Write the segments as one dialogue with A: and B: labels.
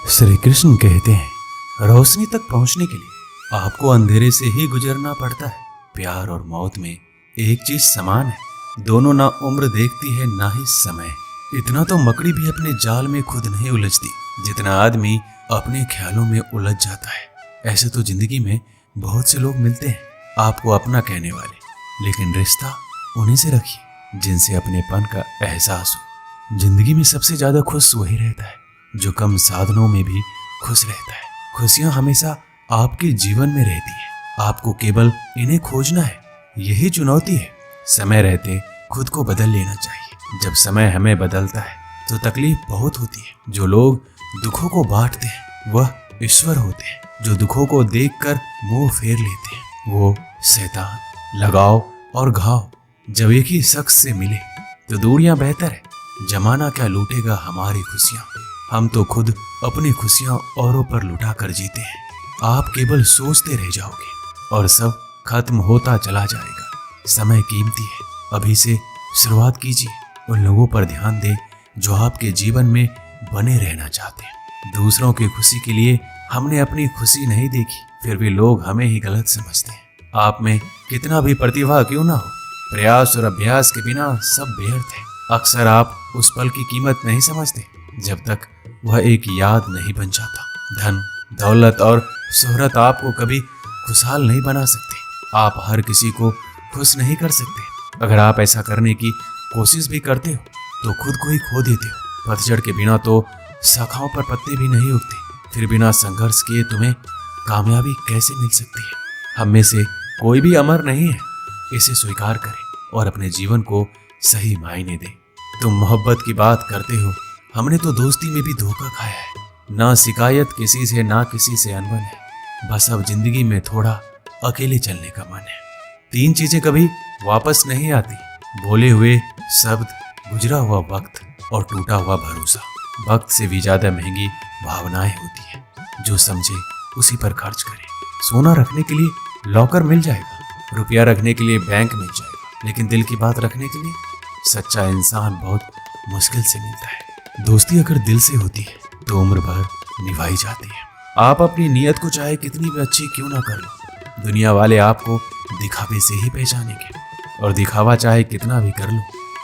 A: श्री कृष्ण कहते हैं, रोशनी तक पहुंचने के लिए आपको अंधेरे से ही गुजरना पड़ता है। प्यार और मौत में एक चीज समान है, दोनों ना उम्र देखती है ना ही समय। इतना तो मकड़ी भी अपने जाल में खुद नहीं उलझती जितना आदमी अपने ख्यालों में उलझ जाता है। ऐसे तो जिंदगी में बहुत से लोग मिलते हैं आपको अपना कहने वाले, लेकिन रिश्ता उन्हीं से रखिए जिनसे अपनेपन का एहसास हो। जिंदगी में सबसे ज्यादा खुश वही रहता है जो कम साधनों में भी खुश रहता है। खुशियां हमेशा आपके जीवन में रहती है, आपको केवल इन्हें खोजना है, यही चुनौती है। समय रहते खुद को बदल लेना चाहिए। जब समय हमें बदलता है तो तकलीफ बहुत होती है। जो लोग दुखों को बांटते हैं वह ईश्वर होते हैं। जो दुखों को देखकर मुंह फेर लेते हैं वो शैतान। लगाव और घाव जब एक ही शख्स से मिले तो दूरियां बेहतर है। जमाना क्या लूटेगा हमारी खुशियां, हम तो खुद अपनी खुशियां औरों पर लुटा कर जीते हैं। आप केवल सोचते रह जाओगे और सब खत्म होता चला जाएगा। समय कीमती है, अभी से शुरुआत कीजिए। उन लोगों पर ध्यान दें जो आपके जीवन में बने रहना चाहते हैं। दूसरों की खुशी के लिए हमने अपनी खुशी नहीं देखी, फिर भी लोग हमें ही गलत समझते हैं। आप में कितना भी प्रतिभा क्यों ना हो, प्रयास और अभ्यास के बिना सब व्यर्थ है। अक्सर आप उस पल की कीमत नहीं समझते जब तक वह एक याद नहीं बन जाता। धन, दौलत और शोहरत आपको कभी खुशहाल नहीं बना सकते। आप हर किसी को खुश नहीं कर सकते। अगर आप ऐसा करने की कोशिश भी करते हो तो खुद को ही खो देते हो। पतझड़ के बिना तो शाखाओं पर पत्ते भी नहीं उगते, फिर बिना संघर्ष किए तुम्हें कामयाबी कैसे मिल सकती है। हम में से कोई भी अमर नहीं है, इसे स्वीकार करें और अपने जीवन को सही मायने दें। तुम मोहब्बत की बात करते हो, हमने तो दोस्ती में भी धोखा खाया है। ना शिकायत किसी से, ना किसी से अनबन है। बस अब जिंदगी में थोड़ा अकेले चलने का मन है। 3 चीजें कभी वापस नहीं आती, बोले हुए शब्द, गुजरा हुआ वक्त और टूटा हुआ भरोसा। वक्त से भी ज्यादा महंगी भावनाएं होती है। जो समझे उसी पर खर्च करे। सोना रखने के लिए लॉकर मिल जाएगा, रुपया रखने के लिए बैंक मिल जाएगा, लेकिन दिल की बात रखने के लिए सच्चा इंसान बहुत मुश्किल से मिलता है। दोस्ती अगर दिल से होती है तो उम्र भर निभाई जाती है। आप अपनी नीयत को चाहे कितनी भी अच्छी क्यों ना कर लो, दुनिया वाले आपको दिखावे से ही पहचानेंगे, और दिखावा चाहे कितना भी कर लो,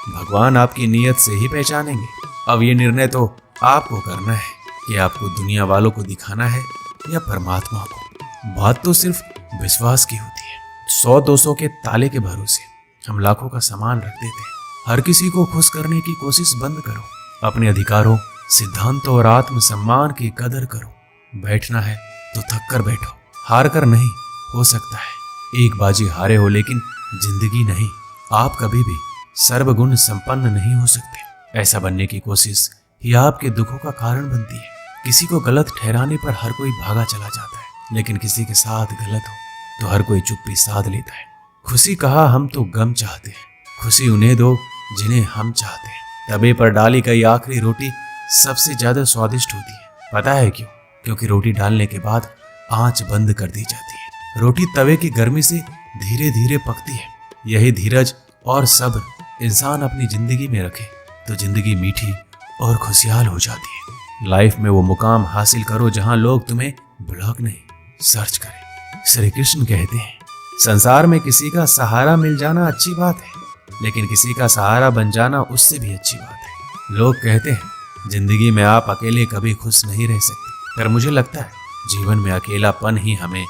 A: भगवान आपकी नीयत से ही पहचानेंगे। अब ये निर्णय तो आपको करना है कि आपको दुनिया वालों को दिखाना है या परमात्मा को। बात तो सिर्फ विश्वास की होती है। 100-200 के ताले के भरोसे हम लाखों का सामान रख देते हैं। हर किसी को खुश करने की कोशिश बंद करो। अपने अधिकारों, सिद्धांतों और आत्मसम्मान की कदर करो। बैठना है तो थक कर बैठो, हार कर नहीं। हो सकता है एक बाजी हारे हो, लेकिन जिंदगी नहीं। आप कभी भी सर्वगुण संपन्न नहीं हो सकते। ऐसा बनने की कोशिश ही आपके दुखों का कारण बनती है। किसी को गलत ठहराने पर हर कोई भागा चला जाता है, लेकिन किसी के साथ गलत हो तो हर कोई चुप्पी साध लेता है। खुशी कहा हम तो गम चाहते हैं, खुशी उन्हें दो जिन्हें हम चाहते हैं। तवे पर डाली गई आखिरी रोटी सबसे ज्यादा स्वादिष्ट होती है। पता है क्यों? क्योंकि रोटी डालने के बाद आंच बंद कर दी जाती है। रोटी तवे की गर्मी से धीरे धीरे पकती है। यही धीरज और सब्र इंसान अपनी जिंदगी में रखे तो जिंदगी मीठी और खुशहाल हो जाती है। लाइफ में वो मुकाम हासिल करो जहां लोग तुम्हें ब्लॉक नहीं, सर्च करें। श्री कृष्ण कहते हैं, संसार में किसी का सहारा मिल जाना अच्छी बात है, लेकिन किसी का सहारा बन जाना उससे भी अच्छी बात है। लोग कहते हैं जिंदगी में आप अकेले कभी खुश नहीं रह सकते, पर मुझे लगता है जीवन में अकेलापन ही हमें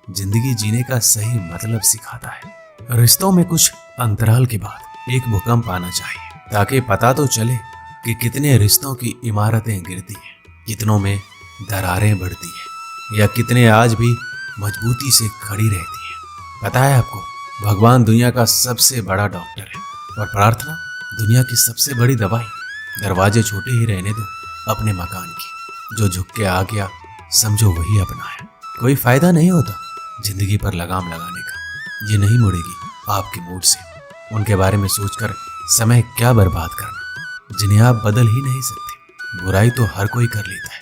A: जिंदगी जीने का सही मतलब सिखाता है। रिश्तों में कुछ अंतराल के बाद एक भूकंप आना चाहिए, ताकि पता तो चले कि कितने रिश्तों की इमारतें गिरती हैं, कितनों में दरारें बढ़ती हैं, या कितने आज भी मजबूती से खड़ी रहती हैं। पता है आपको, भगवान दुनिया का सबसे बड़ा डॉक्टर है और प्रार्थना दुनिया की सबसे बड़ी दवाई। दरवाजे छोटे ही रहने दो अपने मकान की, जो झुक के आ गया समझो वही अपना है। कोई फायदा नहीं होता जिंदगी पर लगाम लगाने का, ये नहीं मुड़ेगी आपके मूड से। उनके बारे में सोचकर समय क्या बर्बाद करना जिन्हें आप बदल ही नहीं सकते। बुराई तो हर कोई कर लेता है,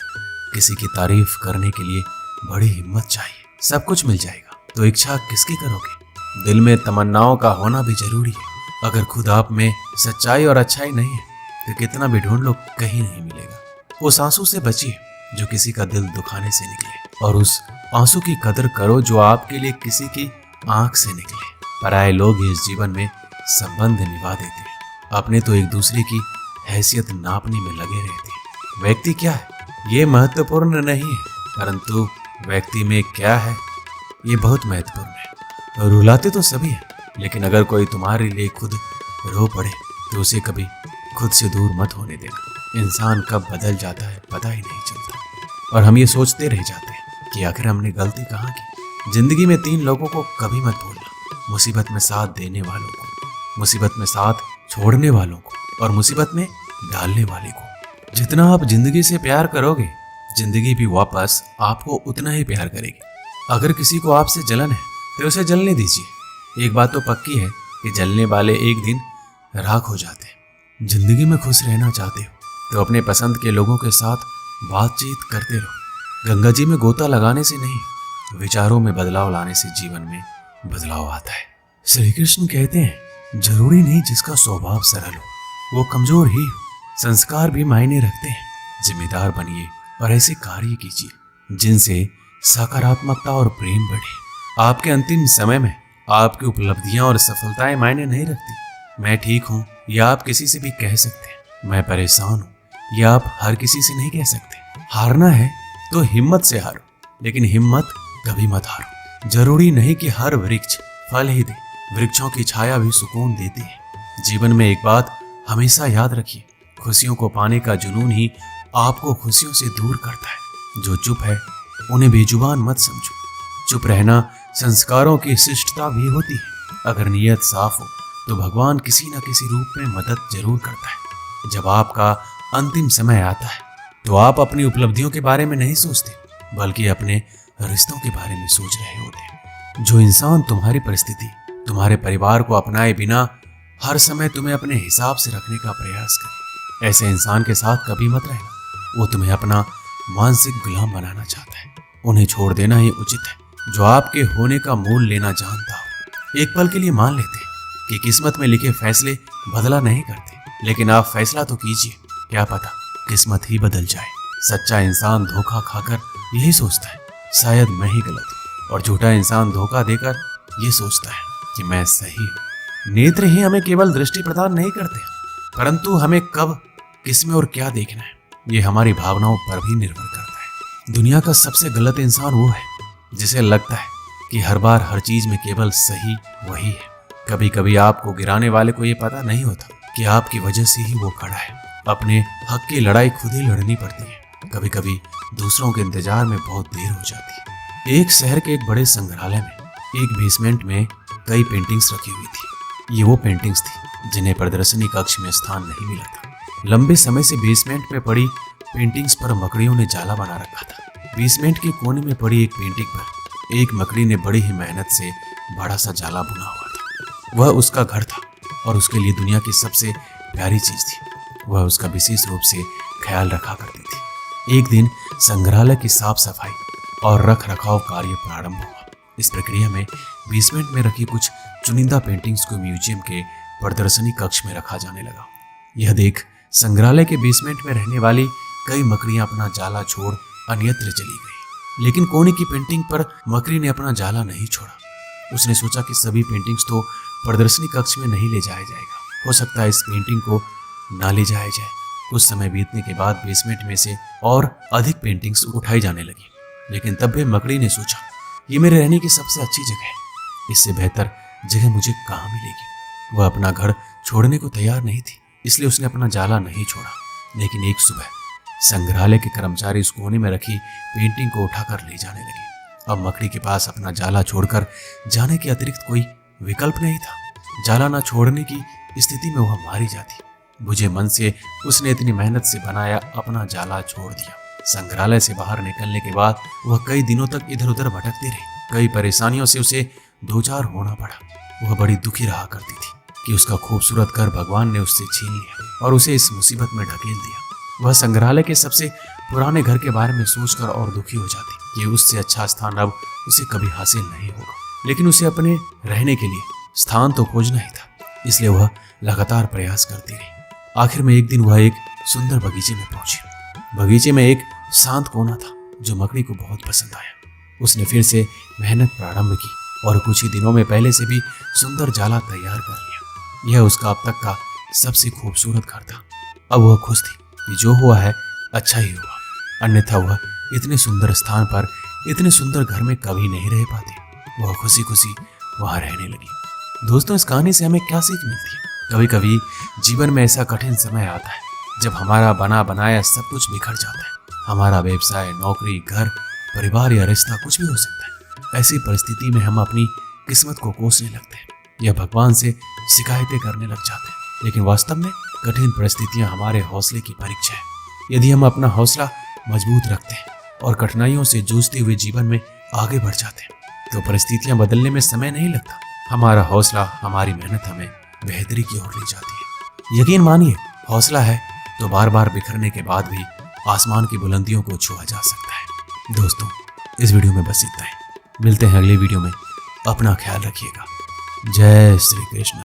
A: किसी की तारीफ करने के लिए बड़ी हिम्मत चाहिए। सब कुछ मिल जाएगा तो इच्छा किसकी करोगे? दिल में तमन्नाओं का होना भी जरूरी है। अगर खुद आप में सच्चाई और अच्छाई नहीं है तो कितना भी ढूंढ लो कहीं नहीं मिलेगा। उस आंसू से बचिए जो किसी का दिल दुखाने से निकले, और उस आंसू की कदर करो जो आपके लिए किसी की आंख से निकले। पराये लोग ही इस जीवन में संबंध निभा देते हैं, अपने तो एक दूसरे की हैसियत नापने में लगे रहते हैं। व्यक्ति क्या है ये महत्वपूर्ण नहीं है, परंतु व्यक्ति में क्या है ये बहुत महत्वपूर्ण है। रुलाते तो सभी हैं, लेकिन अगर कोई तुम्हारे लिए खुद रो पड़े तो उसे कभी खुद से दूर मत होने देना। इंसान कब बदल जाता है पता ही नहीं चलता, और हम ये सोचते रह जाते हैं कि आखिर हमने गलती कहाँ की। जिंदगी में 3 लोगों को कभी मत भूलना, मुसीबत में साथ देने वालों को, मुसीबत में साथ छोड़ने वालों को, और मुसीबत में डालने वाले को। जितना आप जिंदगी से प्यार करोगे, जिंदगी भी वापस आपको उतना ही प्यार करेगी। अगर किसी को आपसे जलन है तो उसे जलने दीजिए। एक बात तो पक्की है कि जलने वाले एक दिन राख हो जाते हैं। जिंदगी में खुश रहना चाहते हो तो अपने पसंद के लोगों के साथ बातचीत करते रहो। गंगा जी में गोता लगाने से नहीं, विचारों में बदलाव लाने से जीवन में बदलाव आता है। श्री कृष्ण कहते हैं, जरूरी नहीं जिसका स्वभाव सरल हो वो कमजोर ही हो। संस्कार भी मायने रखते हैं। जिम्मेदार बनिए और ऐसे कार्य कीजिए जिनसे सकारात्मकता और प्रेम बढ़े। आपके अंतिम समय में आपकी उपलब्धियां और सफलताएं मायने नहीं रखती। मैं ठीक हूं या आप किसी से भी कह सकते हैं। मैं परेशान हूं या आप हर किसी से नहीं कह सकते। हारना है तो हिम्मत से हारो, लेकिन हिम्मत कभी मत हारो। जरूरी नहीं कि हर वृक्ष फल ही दे, वृक्षों की छाया भी सुकून देती है। जीवन में एक बात हमेशा याद रखिए, खुशियों को पाने का जुनून ही आपको खुशियों से दूर करता है। जो चुप है उन्हें बेजुबान मत समझो। चुप रहना संस्कारों की शिष्टता भी होती है। अगर नीयत साफ हो तो भगवान किसी न किसी रूप में मदद जरूर करता है। जब आपका अंतिम समय आता है तो आप अपनी उपलब्धियों के बारे में नहीं सोचते, बल्कि अपने रिश्तों के बारे में सोच रहे होते हैं। जो इंसान तुम्हारी परिस्थिति, तुम्हारे परिवार को अपनाए बिना हर समय तुम्हें अपने हिसाब से रखने का प्रयास करे, ऐसे इंसान के साथ कभी मत रहना। वो तुम्हें अपना मानसिक गुलाम बनाना चाहता है। उन्हें छोड़ देना ही उचित है। जो आपके होने का मूल लेना जानता हो। एक पल के लिए मान लेते हैं कि किस्मत में लिखे फैसले बदला नहीं करते, लेकिन आप फैसला तो कीजिए, क्या पता किस्मत ही बदल जाए। सच्चा इंसान धोखा खाकर यही सोचता है, शायद मैं ही गलत हूँ, और झूठा इंसान धोखा देकर ये सोचता है कि मैं सही हूँ। नेत्र ही हमें केवल दृष्टि प्रदान नहीं करते, परंतु हमें कब, किसमें और क्या देखना है ये हमारी भावनाओं पर भी निर्भर करता है। दुनिया का सबसे गलत इंसान वो है जिसे लगता है कि हर बार हर चीज में केवल सही वही है। कभी कभी आपको गिराने वाले को ये पता नहीं होता कि आपकी वजह से ही वो खड़ा है। अपने हक की लड़ाई खुद ही लड़नी पड़ती है। कभी कभी दूसरों के इंतजार में बहुत देर हो जाती है। एक शहर के एक बड़े संग्रहालय में एक बेसमेंट में कई पेंटिंग्स रखी हुई थी। ये वो पेंटिंग्स थी जिन्हें प्रदर्शनी कक्ष में स्थान नहीं मिला था। लंबे समय से बेसमेंट में पड़ी पेंटिंग्स पर मकड़ियों ने जाला बना रखा था। बेसमेंट के कोने में पड़ी एक पेंटिंग पर एक मकड़ी ने बड़ी ही मेहनत से बड़ा सा जाला बुना हुआ था। वह उसका घर था और उसके लिए दुनिया की सबसे प्यारी चीज थी। वह उसका विशेष रूप से ख्याल रखा करती थी। एक दिन संग्रहालय की साफ सफाई और रख रखाव कार्य प्रारंभ हुआ। इस प्रक्रिया में बेसमेंट में रखी कुछ चुनिंदा पेंटिंग्स को म्यूजियम के प्रदर्शनी कक्ष में रखा जाने लगा। यह देख संग्रहालय के बेसमेंट में रहने वाली कई मकड़ियां अपना जाला छोड़ अन्यत्र चली गई, लेकिन कोने की पेंटिंग पर मकड़ी ने अपना जाला नहीं छोड़ा। उसने सोचा कि सभी पेंटिंग्स तो प्रदर्शनी कक्ष में नहीं ले जाया जाएगा, हो सकता है इस पेंटिंग को ना ले जाया जाए। कुछ समय बीतने के बाद बेसमेंट में से और अधिक पेंटिंग्स उठाई जाने लगी, लेकिन तब भी मकड़ी ने सोचा, ये मेरे रहने की सबसे अच्छी जगह है, इससे बेहतर जगह मुझे कहाँ मिलेगी। वह अपना घर छोड़ने को तैयार नहीं थी, इसलिए उसने अपना जाला नहीं छोड़ा। लेकिन एक सुबह संग्रहालय के कर्मचारी उस कोने में रखी पेंटिंग को उठाकर ले जाने लगे। अब मकड़ी के पास अपना जाला छोड़कर जाने के अतिरिक्त कोई विकल्प नहीं था। जाला न छोड़ने की स्थिति में वह मारी जाती। बुझे मन से उसने इतनी मेहनत से बनाया अपना जाला छोड़ दिया। संग्रहालय से बाहर निकलने के बाद वह कई दिनों तक इधर उधर भटकती रही। कई परेशानियों से उसे दो चार होना पड़ा। वह बड़ी दुखी रहा करती थी कि उसका खूबसूरत घर भगवान ने उससे छीन लिया और उसे इस मुसीबत में ढकेल दिया। वह संग्रहालय के सबसे पुराने घर के बारे में सोचकर और दुखी हो जाती कि उससे अच्छा स्थान अब उसे कभी हासिल नहीं होगा। लेकिन उसे अपने रहने के लिए स्थान तो खोजना ही था, इसलिए वह लगातार प्रयास करती रही। आखिर में एक दिन वह एक सुंदर बगीचे में पहुंची। बगीचे में एक शांत कोना था जो मकड़ी को बहुत पसंद आया। उसने फिर से मेहनत प्रारंभ की और कुछ ही दिनों में पहले से भी सुंदर जाला तैयार कर लिया। यह उसका अब तक का सबसे खूबसूरत घर था। अब वह खुश थी कि जो हुआ है अच्छा ही हुआ, अन्यथा वह इतने सुंदर स्थान पर इतने सुंदर घर में कभी नहीं रह पाती। वह खुशी खुशी वहां रहने लगी। दोस्तों, इस कहानी से हमें क्या सीख मिलती है? कभी कभी जीवन में ऐसा कठिन समय आता है जब हमारा बना बनाया सब कुछ बिखर जाता है। हमारा व्यवसाय, नौकरी, घर, परिवार या रिश्ता कुछ भी हो सकता है। ऐसी परिस्थिति में हम अपनी किस्मत को कोसने लगते हैं या भगवान से शिकायतें करने लग जाते हैं, लेकिन वास्तव में कठिन परिस्थितियां हमारे हौसले की परीक्षा है। यदि हम अपना हौसला मजबूत रखते हैं और कठिनाइयों से जूझते हुए जीवन में आगे बढ़ जाते हैं तो परिस्थितियां बदलने में समय नहीं लगता। हमारा हौसला, हमारी मेहनत हमें बेहतरी की ओर ले जाती है। यकीन मानिए, हौसला है तो बार बार बिखरने के बाद भी आसमान की बुलंदियों को छुआ जा सकता है। दोस्तों, इस वीडियो में बस इतना ही। मिलते हैं अगली वीडियो में। अपना ख्याल रखिएगा। जय श्री कृष्ण।